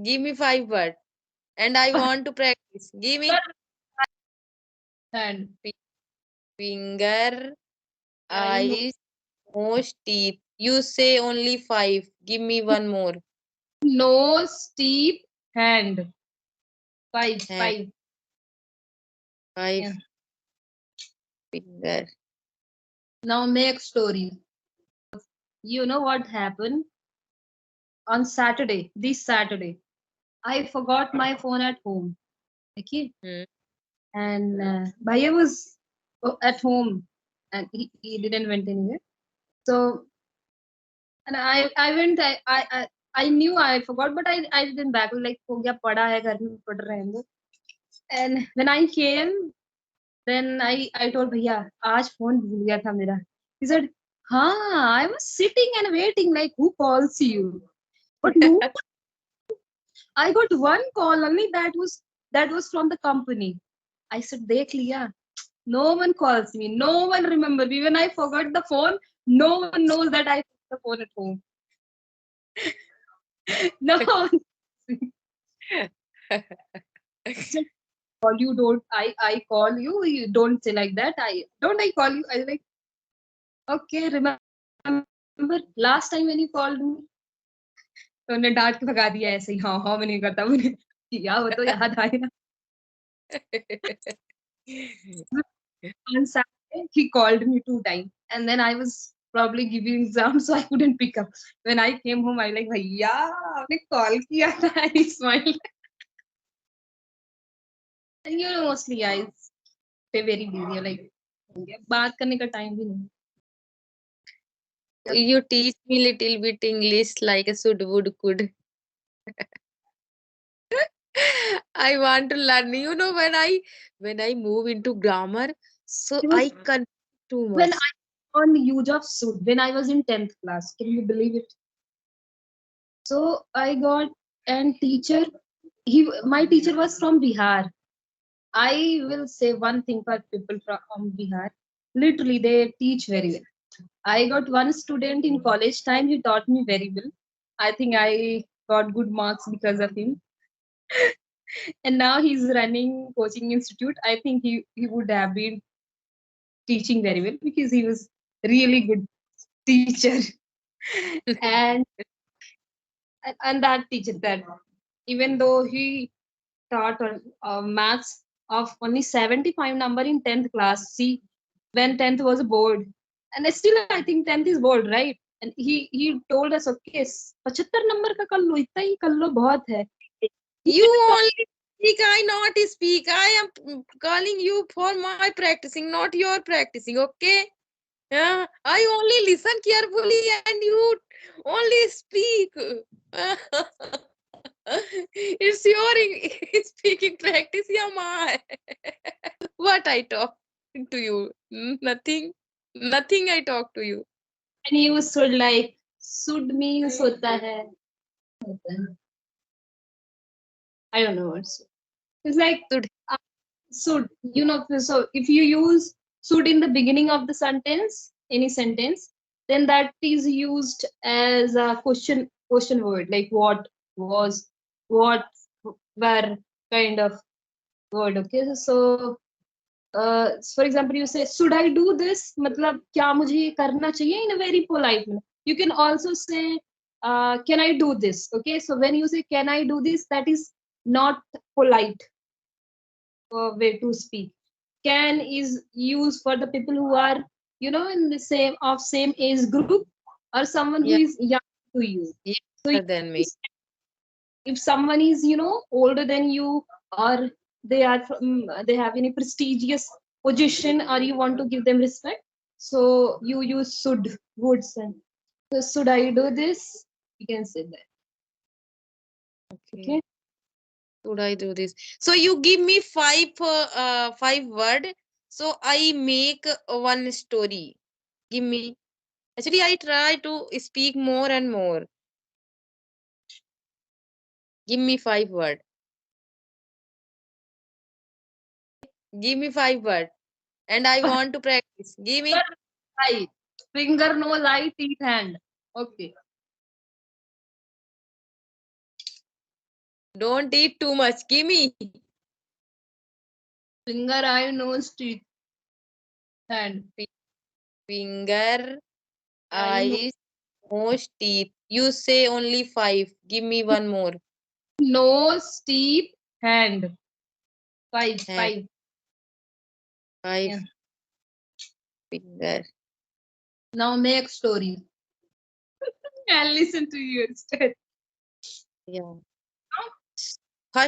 Give me 5 words. And I want to practice. Give me Hand. finger, I know. eyes, nose, teeth. You say only 5. Give me one more. Nose, teeth, hand. Five, Hand, five. five Yeah. finger. Now make story. You know what happened on Saturday? This Saturday, I forgot my phone at home. Okay, Hmm. and Bhaiya was at home, and he didn't went anywhere. So, and I went. I knew I forgot, but I didn't back. Like हो गया पड़ा है घर में पढ़ रहे हैं हम लोग. And when I came, then I told भैया आज फोन भूल गया था मेरा. He said, हाँ, I was sitting and waiting like who calls you, but no, I got one call only that was from the company. I said देख लिया. No one calls me. No one remembers me. When I forgot the phone, no one knows that I put the phone at home. No one. Just call you. Don't I call you? You don't say like that. I call you. I like okay. Remember last time when you called me? तो उन्हें डांट के भगा दिया ऐसे ही हाँ हाँ मैं नहीं करता मैंने किया वो तो याद आया on Saturday, he called me 2 times, and then I was probably giving exam, so I couldn't pick up. When I came home, I like, भैया आपने call किया था, I smiled. And you know, mostly I stay very busy, like बात करने का time भी नहीं. You teach me little bit English like a should, would, could. I want to learn. When I move into grammar, so It I was confuse too when much. I learned use of should when I was in 10th class. Can you believe it? So I got and teacher. My teacher was from Bihar. I will say one thing for people from Bihar. Literally, they teach very well. I got one student in college time. He taught me very well. I think I got good marks because of him. And now he's running coaching institute. I think he would have been teaching very well because he was really good teacher. and and that teacher that even though he taught maths of only 75 number in 10th class. See, when 10th was a board. And still I think 10th is board, right? And he told us, okay, 75 number का कर लो, इतना ही कर लो, बहुत है. You only speak, I not speak. I am calling you for my practicing, not your practicing. Okay? Yeah, I only listen carefully and you only speak. It's your speaking practice, yeah, my. What I talk to you? Nothing. Nothing I talk to you. And you should like, should means होता है. I don't know what should. It's like, Should. uh, should, so if you use should in the beginning of the sentence, any sentence, then that is used as a question word, like what was, what were, kind of word. Okay, so for example, you say should I do this, मतलब क्या मुझे ये करना चाहिए, in a very polite manner. You can also say can I do this. Okay, so when you say can I do this, that is not polite way to speak. Can is used for the people who are, in the same age group, or someone who Yeah, is young to you. So younger than me. if someone is, older than you, or they have any prestigious position, or you want to give them respect, so you use should, would, and so should I do this, you can say that. Okay. Okay. Should I do this? So you give me five word. So I make one story. Give me. Actually, I try to speak more and more. Give me 5 word. Give me 5 word. And I want to practice. Give me. Eye, finger, nose, eye, teeth, hand. Okay. Don't eat too much. Give me. Finger, eye, nose, teeth, hand. Finger, Eye, nose, eyes, nose, teeth. You say only five. Give me one more. nose, teeth, hand. Five, Hand, five. five Yeah. finger. Now make story. I'll listen to you instead. Yeah. Now,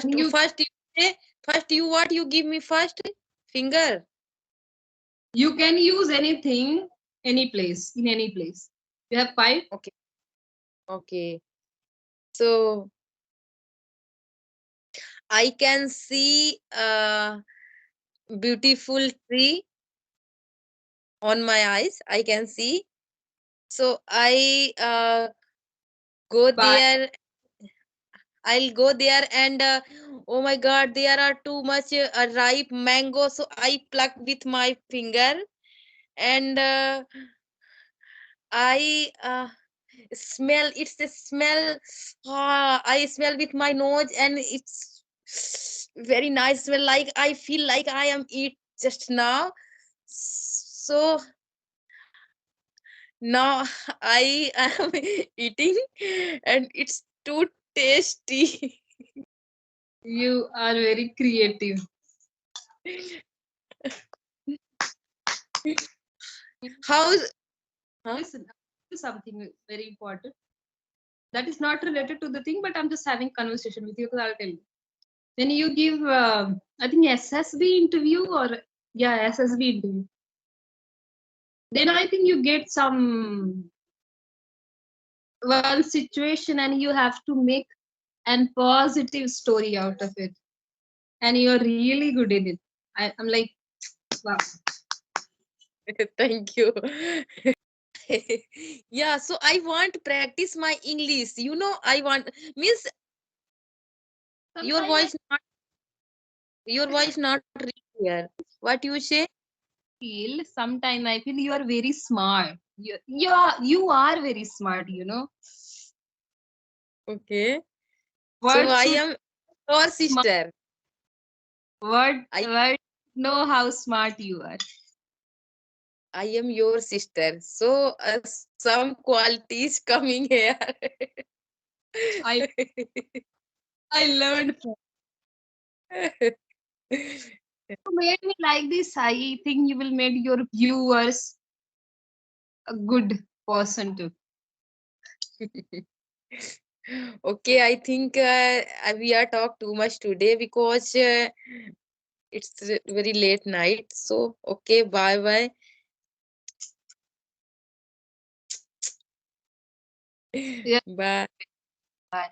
you First you say. First you what you give me first? Finger. you can use anything, any place, in any place. You have five. Okay. Okay. So I can see a beautiful tree on my eyes. I can see. So I go Five. there. I'll go there and oh my god, there are too much ripe mango. So I pluck with my finger and I smell. It's the smell. I smell with my nose and it's very nice smell. Like I feel like I am eat just now. So now I am eating and it's too tasty. You are very creative. How's huh? Listen, something very important. That is not related to the thing, but I'm just having conversation with you because I'll tell you. When you give, I think SSB interview or yeah, SSB interview, then I think you get some one situation and you have to make an positive story out of it, and you're really good in it. I'm like, wow. Thank you. Yeah, so I want to practice my English. I want means your Sometimes I voice not really clear. What you say? sometimes I feel you are very smart. You are very smart. Okay. So Words I should am your smart. sister. I Word know how smart you are. I am your sister. So some qualities coming here. I I learned from you. Made me like this. I think you will make your viewers a good person too. Okay, I think we are talk too much today because it's very late night. So okay, bye bye. Yeah. Bye. Bye.